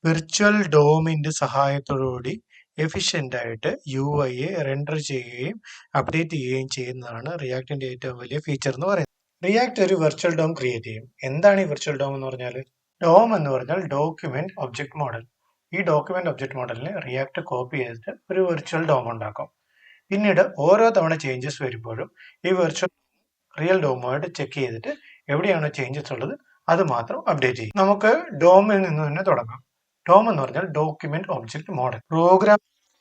Virtual ഡോമിന്റെ സഹായത്തോടുകൂടി efficient ആയിട്ട് യുഐയെ render ചെയ്യുകയും അപ്ഡേറ്റ് ചെയ്യുകയും ചെയ്യുന്നതാണ് റിയാക്ടിന്റെ ഏറ്റവും വലിയ ഫീച്ചർ എന്ന് പറയുന്നത്. റിയാക്ട് ഒരു വെർച്വൽ ഡോം ക്രിയേറ്റ് ചെയ്യും. എന്താണ് ഈ വെർച്വൽ ഡോം എന്ന് പറഞ്ഞാൽ? ഡോം എന്ന് പറഞ്ഞാൽ ഡോക്യുമെന്റ് ഒബ്ജക്ട് മോഡൽ. ഈ ഡോക്യുമെന്റ് ഒബ്ജക്ട് മോഡലിനെ റിയാക്ട് കോപ്പി ചെയ്തിട്ട് ഒരു വെർച്വൽ ഡോം ഉണ്ടാക്കും. പിന്നീട് ഓരോ തവണ ചേഞ്ചസ് വരുമ്പോഴും ഈ വെർച്വൽ റിയൽ ഡോമുമായിട്ട് ചെക്ക് ചെയ്തിട്ട് എവിടെയാണോ ചേഞ്ചസ് ഉള്ളത് അത് മാത്രം അപ്ഡേറ്റ് ചെയ്യും. നമുക്ക് ഡോമിൽ നിന്ന് തന്നെ തുടങ്ങാം. ഡോം എന്ന് പറഞ്ഞാൽ document object model. Program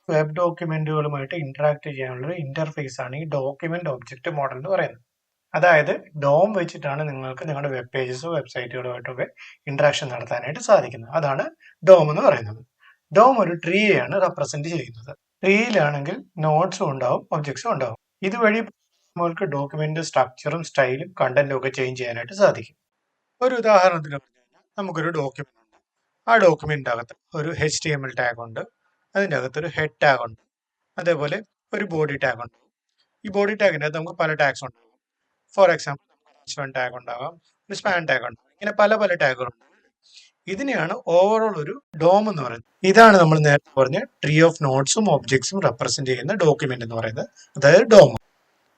web ഡോക്യുമെന്റുകളുമായിട്ട് ഇന്ററാക്ട് ചെയ്യാനുള്ള ഒരു ഇന്റർഫേസ് ആണ് ഈ ഡോക്യുമെന്റ് ഒബ്ജക്ട് മോഡൽ എന്ന് പറയുന്നത്. അതായത് ഡോം വെച്ചിട്ടാണ് നിങ്ങൾക്ക് നിങ്ങളുടെ വെബ് പേജസോ വെബ്സൈറ്റുകളുമായിട്ടൊക്കെ ഇന്ററാക്ഷൻ നടത്താനായിട്ട് സാധിക്കുന്നത്. അതാണ് ഡോം എന്ന് പറയുന്നത്. ഡോം ഒരു ട്രീയെയാണ് റെപ്രസെന്റ് ചെയ്യുന്നത്. ട്രീയിലാണെങ്കിൽ നോട്ട്സും ഉണ്ടാവും, ഒബ്ജക്ട്സും ഉണ്ടാവും. ഇതുവഴി നമുക്ക് ഡോക്യുമെന്റ് സ്ട്രക്ചറും സ്റ്റൈലും കണ്ടന്റും ഒക്കെ ചേഞ്ച് ചെയ്യാനായിട്ട് സാധിക്കും. ഒരു ഉദാഹരണത്തിന് പറഞ്ഞു കഴിഞ്ഞാൽ നമുക്കൊരു ഡോക്യുമെന്റ് ഉണ്ട്. ആ ഡോക്യുമെന്റിന്റെ അകത്ത് ഒരു HTML ടാഗ് ഉണ്ട്, അതിൻ്റെ അകത്ത് ഒരു ഹെഡ് ടാഗ് ഉണ്ട്, അതേപോലെ ഒരു ബോഡി ടാഗ് ഉണ്ട്. ഈ ബോഡി ടാഗിൻ്റെ അകത്ത് നമുക്ക് പല ടാഗ്സ് ഉണ്ടാകും. ഫോർ എക്സാമ്പിൾ H1 ടാഗ് ഉണ്ടാകാം, ഒരു സ്പാൻ ടാഗ് ഉണ്ടാകും, ഇങ്ങനെ പല പല ടാഗുകൾ ഉണ്ട്. ഇതിനെയാണ് ഓവറോൾ ഒരു ഡോം എന്ന് പറയുന്നത്. ഇതാണ് നമ്മൾ നേരത്തെ പറഞ്ഞ ട്രീ ഓഫ് നോട്ട്സും ഒബ്ജക്ട്സും റെപ്രസെന്റ് ചെയ്യുന്ന ഡോക്യുമെന്റ് എന്ന് പറയുന്നത്, അതായത് ഡോം.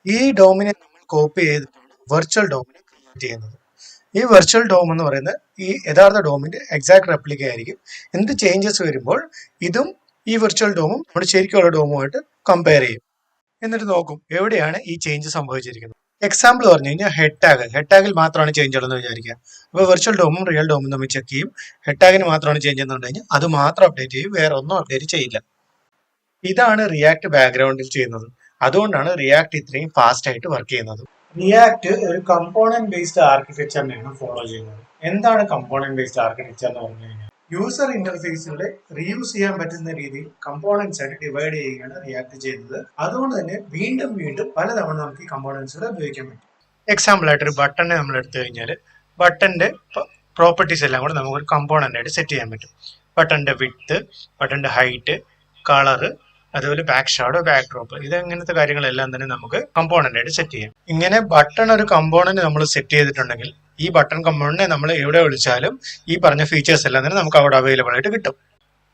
ഈ ഡോമിനെ നമ്മൾ കോപ്പി ചെയ്തിട്ടാണ് വെർച്വൽ ഡോമിനെ ക്രിയേറ്റ് ചെയ്യുന്നത്. ഈ വെർച്വൽ ഡോം എന്ന് പറയുന്നത് ഈ യഥാർത്ഥ ഡോമിന്റെ എക്സാക്ട് റെപ്ലിക്ക ആയിരിക്കും. എന്ത് ചേഞ്ചസ് വരുമ്പോൾ ഇതും ഈ വെർച്വൽ ഡോമും നമ്മുടെ ശരിക്കുള്ള ഡോമുമായിട്ട് കമ്പയർ ചെയ്യും. എന്നിട്ട് നോക്കും എവിടെയാണ് ഈ ചേഞ്ച് സംഭവിച്ചിരിക്കുന്നത്. എക്സാമ്പിൾ പറഞ്ഞു കഴിഞ്ഞാൽ ഹെഡ് ടാഗിൽ മാത്രമാണ് ചേഞ്ച് ഉള്ളതെന്ന് വിചാരിക്കുക. അപ്പോൾ വെർച്വൽ ഡോമും റിയൽ ഡോമും തമ്മിൽ ചെക്ക് ചെയ്യും. ഹെഡ് ടാഗിന് മാത്രമാണ് ചേഞ്ച് എന്നുണ്ട് കഴിഞ്ഞാൽ അത് മാത്രം അപ്ഡേറ്റ് ചെയ്യും, വേറെ ഒന്നും അപ്ഡേറ്റ് ചെയ്യില്ല. ഇതാണ് റിയാക്ട് ബാക്ക്ഗ്രൗണ്ടിൽ ചെയ്യുന്നത്. അതുകൊണ്ടാണ് റിയാക്ട് ഇത്രയും ഫാസ്റ്റ് ആയിട്ട് വർക്ക് ചെയ്യുന്നത്. റിയാക്ട് ഒരു കമ്പോണന്റ് ബേസ്ഡ് ആർക്കിടെക്ചറിനെയാണ് ഫോളോ ചെയ്യുന്നത്. എന്താണ് കമ്പോണന്റ് ബേസ്ഡ് ആർക്കിടെക്ചർ എന്ന് പറഞ്ഞു കഴിഞ്ഞാൽ യൂസർ ഇന്റർഫേസുകളെ റീയൂസ് ചെയ്യാൻ പറ്റുന്ന രീതിയിൽ കമ്പോണന്റ്സ് ആയിട്ട് ഡിവൈഡ് ചെയ്യുകയാണ് റിയാക്ട് ചെയ്യുന്നത്. അതുകൊണ്ട് തന്നെ വീണ്ടും വീണ്ടും പലതവണ നമുക്ക് ഈ കമ്പോണന്റ്സുകൾ ഉപയോഗിക്കാൻ പറ്റും. എക്സാമ്പിൾ ആയിട്ട് ഒരു ബട്ടനെ നമ്മൾ എടുത്തു കഴിഞ്ഞാൽ ബട്ടന്റെ പ്രോപ്പർട്ടീസ് എല്ലാം കൂടെ നമുക്ക് ഒരു കമ്പോണന്റ് ആയിട്ട് സെറ്റ് ചെയ്യാൻ പറ്റും. ബട്ടന്റെ വിഡ്ത്ത്, ബട്ടന്റെ ഹൈറ്റ്, കളറ്, അതുപോലെ ബാക്ക് ഷാഡോ, ബാക്ക് ഡ്രോപ്പ്, ഇങ്ങനത്തെ കാര്യങ്ങളെല്ലാം തന്നെ നമുക്ക് കമ്പോണന്റ് ആയിട്ട് സെറ്റ് ചെയ്യാം. ഇങ്ങനെ ബട്ടൺ ഒരു കമ്പോണന്റ് നമ്മൾ സെറ്റ് ചെയ്തിട്ടുണ്ടെങ്കിൽ ഈ ബട്ടൺ കമ്പോണന്റിനെ നമ്മൾ എവിടെ വിളിച്ചാലും ഈ പറഞ്ഞ ഫീച്ചേഴ്സ് എല്ലാം തന്നെ നമുക്ക് അവിടെ അവൈലബിൾ ആയിട്ട് കിട്ടും.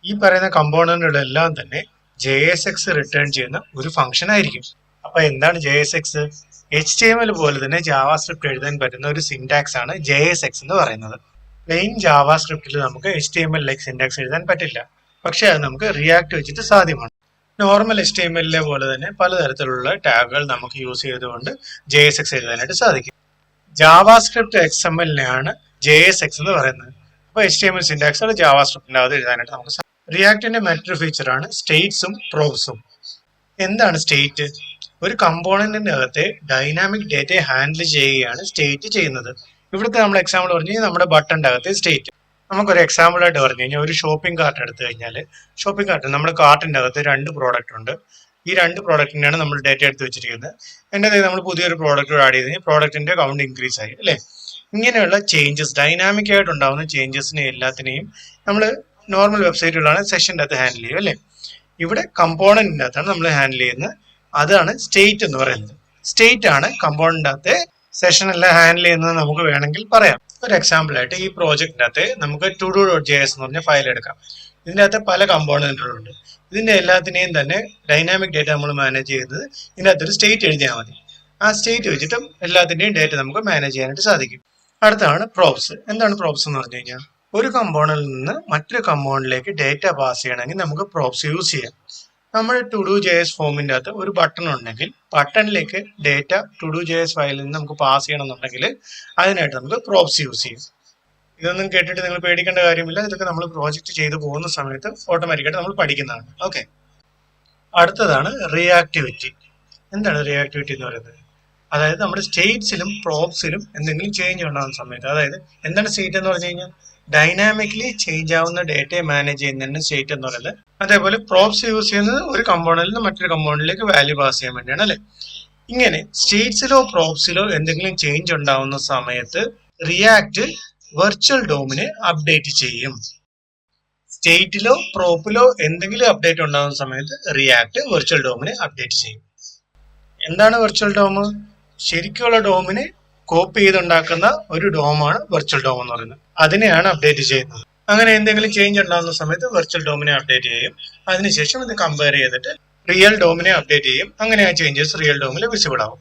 ഈ പറയുന്ന കമ്പോണന്റുകളെല്ലാം തന്നെ JSX റിട്ടേൺ ചെയ്യുന്ന ഒരു ഫംഗ്ഷൻ ആയിരിക്കും. അപ്പൊ എന്താണ് JSX? HTML പോലെ തന്നെ ജാവാസ്ക്രിപ്റ്റ് എഴുതാൻ പറ്റുന്ന ഒരു സിന്റാക്സ് ആണ് JSX എന്ന് പറയുന്നത്. പ്ലെയിൻ ജാവാസ്ക്രിപ്റ്റിൽ നമുക്ക് HTML ലൈക്ക് സിന്റാക്സ് എഴുതാൻ പറ്റില്ല, പക്ഷെ അത് നമുക്ക് റിയാക്ട് വെച്ചിട്ട് സാധ്യമാണ്. നോർമൽ HTML പോലെ തന്നെ പലതരത്തിലുള്ള ടാഗുകൾ നമുക്ക് യൂസ് ചെയ്തുകൊണ്ട് JSX എഴുതാനായിട്ട് സാധിക്കും. ജാവാസ്ക്രിപ്റ്റ് XML-നെയാണ് JSX എന്ന് പറയുന്നത്. അപ്പോൾ HTML സിന്റാക്സ് ജാവാസ്ക്രിപ്റ്റിന്റെ അകത്ത് എഴുതാനായിട്ട് നമുക്ക് സാധിക്കും. റിയാക്ടിന്റെ മറ്റൊരു ഫീച്ചറാണ് സ്റ്റേറ്റ്സും പ്രോബ്സും. എന്താണ് സ്റ്റേറ്റ്? ഒരു കമ്പോണന്റിന്റെ അകത്തെ ഡൈനാമിക് ഡേറ്റയെ ഹാൻഡിൽ ചെയ്യുകയാണ് സ്റ്റേറ്റ് ചെയ്യുന്നത്. ഇവിടുത്തെ നമ്മൾ എക്സാമ്പിൾ പറഞ്ഞു കഴിഞ്ഞാൽ നമ്മുടെ ബട്ടന്റെ അകത്തെ സ്റ്റേറ്റ്. നമുക്കൊരു എക്സാമ്പിൾ ആയിട്ട് പറഞ്ഞു കഴിഞ്ഞാൽ ഒരു ഷോപ്പിംഗ് കാർട്ട് എടുത്തു കഴിഞ്ഞാൽ ഷോപ്പിംഗ് കാർട്ടിൽ നമ്മുടെ കാർട്ടിന്റെ അകത്ത് 2 പ്രോഡക്റ്റ് ഉണ്ട്. ഈ 2 പ്രോഡക്റ്റിനാണ് നമ്മൾ ഡേറ്റ എടുത്ത് വെച്ചിരിക്കുന്നത്. എൻ്റെ അതായത് നമ്മൾ പുതിയൊരു പ്രോഡക്റ്റ് ആഡ് ചെയ്ത് കഴിഞ്ഞാൽ പ്രോഡക്റ്റിന്റെ കൗണ്ട് ഇൻക്രീസ് ആയി അല്ലേ. ഇങ്ങനെയുള്ള ചേഞ്ചസ്, ഡൈനാമിക് ആയിട്ട് ഉണ്ടാകുന്ന ചേഞ്ചസിനെ എല്ലാത്തിനെയും നമ്മൾ നോർമൽ വെബ്സൈറ്റുകളാണ് സെഷൻ്റെ അകത്ത് ഹാൻഡിൽ ചെയ്യും അല്ലേ. ഇവിടെ കമ്പോണന്റിന്റെ അകത്താണ് നമ്മൾ ഹാൻഡിൽ ചെയ്യുന്നത്. അതാണ് സ്റ്റേറ്റ് എന്ന് പറയുന്നത്. സ്റ്റേറ്റ് ആണ് കമ്പോണന്റിന്റെ അകത്തെ സെഷൻ എല്ലാം ഹാൻഡിൽ ചെയ്യുന്നത് നമുക്ക് വേണമെങ്കിൽ പറയാം. ഒരു എക്സാമ്പിൾ ആയിട്ട് ഈ പ്രോജക്റ്റിന്റെ അകത്ത് നമുക്ക് todo.js എന്ന് പറഞ്ഞ ഫയൽ എടുക്കാം. ഇതിൻ്റെ അകത്ത് പല കമ്പോണന്റുകളുണ്ട്. ഇതിന്റെ എല്ലാത്തിനെയും തന്നെ ഡൈനാമിക് ഡേറ്റ നമ്മൾ മാനേജ് ചെയ്യുന്നത് ഇതിൻ്റെ അകത്തൊരു സ്റ്റേറ്റ് എഴുതിയാൽ മതി. ആ സ്റ്റേറ്റ് വെച്ചിട്ടും എല്ലാത്തിന്റെയും ഡേറ്റ നമുക്ക് മാനേജ് ചെയ്യാനായിട്ട് സാധിക്കും. അടുത്താണ് പ്രോബ്സ്. എന്താണ് പ്രോബ്സ് എന്ന് പറഞ്ഞു കഴിഞ്ഞാൽ ഒരു കമ്പോണന്റിൽ നിന്ന് മറ്റൊരു കമ്പോണന്റിലേക്ക് ഡേറ്റ പാസ് ചെയ്യണമെങ്കിൽ നമുക്ക് പ്രോബ്സ് യൂസ് ചെയ്യാം. നമ്മുടെ todo.js ഫോമിന്റെ അകത്ത് ഒരു ബട്ടൺ ഉണ്ടെങ്കിൽ ബട്ടണിലേക്ക് ഡേറ്റ todo.js ഫയലിൽ നിന്ന് നമുക്ക് പാസ് ചെയ്യണമെന്നുണ്ടെങ്കിൽ അതിനായിട്ട് നമുക്ക് പ്രോബ്സ് യൂസ് ചെയ്യും. ഇതൊന്നും കേട്ടിട്ട് നിങ്ങൾ പേടിക്കേണ്ട കാര്യമില്ല. ഇതൊക്കെ നമ്മൾ പ്രോജക്റ്റ് ചെയ്തു പോകുന്ന സമയത്ത് ഓട്ടോമാറ്റിക്കായിട്ട് നമ്മൾ പഠിക്കുന്നതാണ്. ഓക്കെ, അടുത്തതാണ് റിയാക്ടിവിറ്റി. എന്താണ് റിയാക്ടിവിറ്റി എന്ന് പറയുന്നത്? അതായത് നമ്മുടെ സ്റ്റേറ്റ്സിലും പ്രോബ്സിലും എന്തെങ്കിലും ചേഞ്ച് ഉണ്ടാകുന്ന സമയത്ത്, അതായത് എന്താണ് സ്റ്റേറ്റ് എന്ന് പറഞ്ഞു കഴിഞ്ഞാൽ ഡൈനാമിക്കലി ചേഞ്ച് ആവുന്ന ഡേറ്റയെ മാനേജ് ചെയ്യുന്നതാണ് സ്റ്റേറ്റ് എന്ന് പറയുന്നത്. അതേപോലെ പ്രോബ്സ് യൂസ് ചെയ്യുന്നത് ഒരു കമ്പോണന്റിൽ നിന്ന് മറ്റൊരു കമ്പോണന്റിലേക്ക് വാല്യൂ പാസ് ചെയ്യാൻ വേണ്ടിയാണ് അല്ലെ. ഇങ്ങനെ സ്റ്റേറ്റ്സിലോ പ്രോബ്സിലോ എന്തെങ്കിലും ചേഞ്ച് ഉണ്ടാവുന്ന സമയത്ത് റിയാക്ട് വെർച്വൽ ഡോമിനെ അപ്ഡേറ്റ് ചെയ്യും. സ്റ്റേറ്റിലോ പ്രോപ്പിലോ എന്തെങ്കിലും അപ്ഡേറ്റ് ഉണ്ടാകുന്ന സമയത്ത് റിയാക്ട് വെർച്വൽ ഡോമിനെ അപ്ഡേറ്റ് ചെയ്യും. എന്താണ് വെർച്വൽ ഡോം? ശരിക്കുള്ള ഡോമിനെ കോപ്പി ചെയ്തുണ്ടാക്കുന്ന ഒരു ഡോമാണ് വെർച്വൽ ഡോം എന്ന് പറയുന്നത്. അതിനെയാണ് അപ്ഡേറ്റ് ചെയ്യുന്നത്. അങ്ങനെ എന്തെങ്കിലും ചേഞ്ച് ഉണ്ടാകുന്ന സമയത്ത് വെർച്വൽ ഡോമിനെ അപ്ഡേറ്റ് ചെയ്യും. അതിനുശേഷം ഇത് കമ്പയർ ചെയ്തിട്ട് റിയൽ ഡോമിനെ അപ്ഡേറ്റ് ചെയ്യും. അങ്ങനെ ആ ചേഞ്ചസ് റിയൽ ഡോമിൽ വിസിബിൾ ആവും.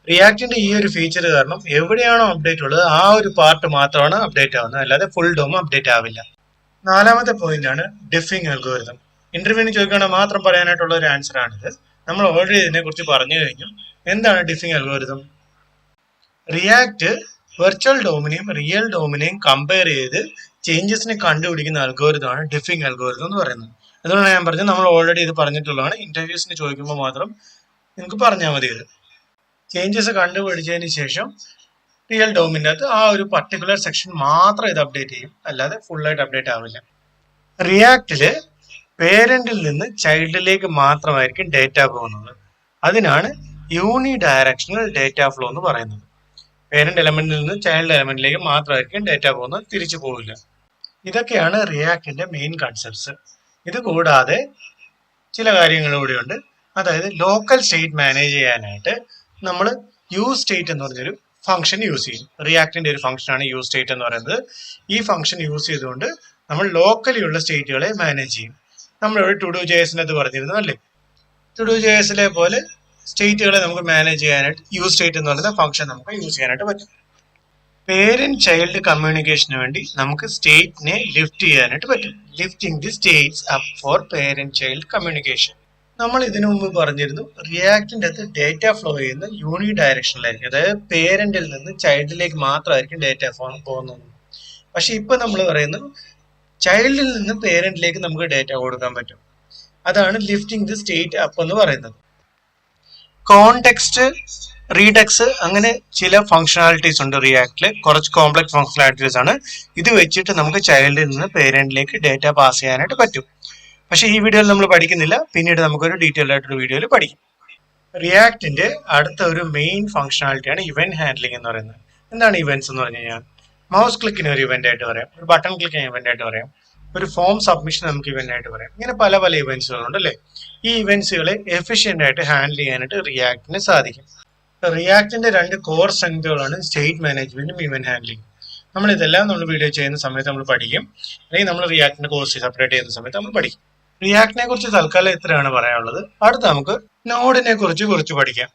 റിയാക്ടിന്റെ ഈ ഒരു ഫീച്ചർ കാരണം എവിടെയാണോ അപ്ഡേറ്റ് ഉള്ളത് ആ ഒരു പാർട്ട് മാത്രമാണ് അപ്ഡേറ്റ് ആവുന്നത്, അല്ലാതെ ഫുൾ ഡോം അപ്ഡേറ്റ് ആവില്ല. നാലാമത്തെ പോയിന്റ് ആണ് ഡിഫിംഗ് അൽഗോരിതം. ഇന്റർവ്യൂവിന് ചോദിക്കുകയാണെങ്കിൽ മാത്രം പറയാനായിട്ടുള്ള ഒരു ആൻസർ ആണിത്. നമ്മൾ ഓൾറെഡി ഇതിനെ കുറിച്ച് പറഞ്ഞു കഴിഞ്ഞു. എന്താണ് ഡിഫിംഗ് അൽഗോരിതം? റിയാക്ട് വെർച്വൽ ഡോമിനെയും റിയൽ ഡോമിനെയും കമ്പയർ ചെയ്ത് ചേഞ്ചസിനെ കണ്ടുപിടിക്കുന്ന അൽഗോരിതമാണ് ഡിഫിംഗ് അൽഗോരിതം എന്ന് പറയുന്നത്. അതുകൊണ്ടാണ് ഞാൻ പറഞ്ഞത് നമ്മൾ ഓൾറെഡി ഇത് പറഞ്ഞിട്ടുള്ളതാണ്. ഇന്റർവ്യൂസിന് ചോദിക്കുമ്പോൾ മാത്രം നിങ്ങൾക്ക് പറഞ്ഞാൽ മതി. ഇത് ചേഞ്ചസ് കണ്ടുപിടിച്ചതിന് ശേഷം റിയൽ ഡോമിൻ്റെ അകത്ത് ആ ഒരു പർട്ടിക്കുലർ സെക്ഷൻ മാത്രം ഇത് അപ്ഡേറ്റ് ചെയ്യും, അല്ലാതെ ഫുള്ളായിട്ട് അപ്ഡേറ്റ് ആവില്ല. റിയാക്റ്റില് പേരന്റിൽ നിന്ന് ചൈൽഡിലേക്ക് മാത്രമായിരിക്കും ഡേറ്റ പോകുന്നത്. അതിനാണ് യൂണി ഡയറക്ഷണൽ ഡേറ്റ ഫ്ലോ എന്ന് പറയുന്നത്. പേരന്റ് എലമെന്റിൽ നിന്ന് ചൈൽഡ് എലമെന്റിലേക്ക് മാത്രമായിരിക്കും ഡേറ്റ പോകുന്നത്, തിരിച്ചു പോവില്ല. ഇതൊക്കെയാണ് റിയാക്ടിന്റെ മെയിൻ കൺസെപ്റ്റ്സ്. ഇത് കൂടാതെ ചില കാര്യങ്ങൾ കൂടിയുണ്ട്. അതായത് ലോക്കൽ സ്റ്റേറ്റ് മാനേജ് ചെയ്യാനായിട്ട് നമ്മൾ യൂസ് സ്റ്റേറ്റ് എന്ന് പറഞ്ഞൊരു ഫംഗ്ഷൻ യൂസ് ചെയ്യും. റിയാക്ടിന്റെ ഒരു ഫംഗ്ഷനാണ് യൂസ് സ്റ്റേറ്റ് എന്ന് പറയുന്നത്. ഈ ഫംഗ്ഷൻ യൂസ് ചെയ്തുകൊണ്ട് നമ്മൾ ലോക്കലി ഉള്ള സ്റ്റേറ്റുകളെ മാനേജ് ചെയ്യും. നമ്മളിവിടെ ടു ഡു ജെഎസിനകത്ത് പറഞ്ഞിരുന്നു അല്ലേ, ടു ഡു ജെഎസിലെ പോലെ സ്റ്റേറ്റുകളെ നമുക്ക് മാനേജ് ചെയ്യാനായിട്ട് യൂസ് സ്റ്റേറ്റ് എന്ന് പറയുന്ന ഫംഗ്ഷൻ നമുക്ക് യൂസ് ചെയ്യാനായിട്ട് പറ്റും. പേരന്റ് ചൈൽഡ് കമ്മ്യൂണിക്കേഷന് വേണ്ടി നമുക്ക് സ്റ്റേറ്റിനെ ലിഫ്റ്റ് ചെയ്യാനായിട്ട് പറ്റും. Lifting the States up four parent child communication. നമ്മൾ ഇതിനു മുമ്പ് പറഞ്ഞിരുന്നു റിയാക്ടിന്റെ അകത്ത് ഡേറ്റ ഫ്ലോ ചെയ്യുന്ന യൂണി ഡയറക്ഷനിലായിരിക്കും. അതായത് പേരന്റിൽ നിന്ന് ചൈൽഡിലേക്ക് മാത്രമായിരിക്കും ഡേറ്റ പോകുന്നത്. പക്ഷെ ഇപ്പൊ നമ്മൾ പറയുന്നത് ചൈൽഡിൽ നിന്ന് പേരന്റിലേക്ക് നമുക്ക് ഡേറ്റ കൊടുക്കാൻ പറ്റും. അതാണ് ലിഫ്റ്റിംഗ് ദി സ്റ്റേറ്റ് അപ്പ് എന്ന് പറയുന്നത്. കോണ്ടെക്സ്റ്റ്, റീഡക്സ്, അങ്ങനെ ചില ഫംഗ്ഷനാലിറ്റീസ് ഉണ്ട് റിയാക്ടില്. കുറച്ച് കോംപ്ലക്സ് ഫംഗ്ഷനാലിറ്റീസ് ആണ്. ഇത് വെച്ചിട്ട് നമുക്ക് ചൈൽഡിൽ നിന്ന് പേരന്റിലേക്ക് ഡേറ്റ പാസ് ചെയ്യാനായിട്ട് പറ്റും. പക്ഷെ ഈ വീഡിയോയിൽ നമ്മൾ പഠിക്കുന്നില്ല, പിന്നീട് നമുക്കൊരു ഡീറ്റെയിൽഡ് ആയിട്ടൊരു വീഡിയോയിൽ പഠിക്കും. റിയാക്ടിന്റെ അടുത്ത ഒരു മെയിൻ ഫംഗ്ഷനാലിറ്റിയാണ് ഇവന്റ് ഹാൻഡ്ലിംഗ് എന്ന് പറയുന്നത്. എന്താണ് ഇവന്റ്സ് എന്ന് പറഞ്ഞു കഴിഞ്ഞാൽ, മൗസ് ക്ലിക്കിന് ഒരു ഇവന്റ് ആയിട്ട് പറയാം, ഒരു ബട്ടൺ ക്ലിക്കിന് ഇവന്റ് ആയിട്ട് പറയാം, ഒരു ഫോം സബ്മിഷൻ നമുക്ക് ഇവന്റ് ആയിട്ട് പറയാം. ഇങ്ങനെ പല പല ഇവന്റ്സുകളുണ്ട് അല്ലേ. ഈ ഇവന്റ്സുകളെ എഫിഷ്യന്റ് ആയിട്ട് ഹാൻഡിൽ ചെയ്യാനായിട്ട് റിയാക്ടിന് സാധിക്കും. റിയാക്ടിന്റെ രണ്ട് കോർ സ്ട്രെങ്തുകളാണ് സ്റ്റേറ്റ് മാനേജ്മെന്റും ഇവന്റ് ഹാൻഡ്ലിംഗ്. നമ്മൾ ഇതെല്ലാം നമ്മൾ വീഡിയോ ചെയ്യുന്ന സമയത്ത് നമ്മൾ പഠിക്കും, അല്ലെങ്കിൽ നമ്മൾ റിയാക്ടിന്റെ കോഴ്സ് സെപ്പറേറ്റ് ചെയ്യുന്ന സമയത്ത് നമ്മൾ പഠിക്കും. റിയാക്ടിനെ കുറിച്ച് തൽക്കാലം ഇത്രയാണ് പറയാനുള്ളത്. അടുത്ത നമുക്ക് നോഡിനെ കുറിച്ച് പഠിക്കാം.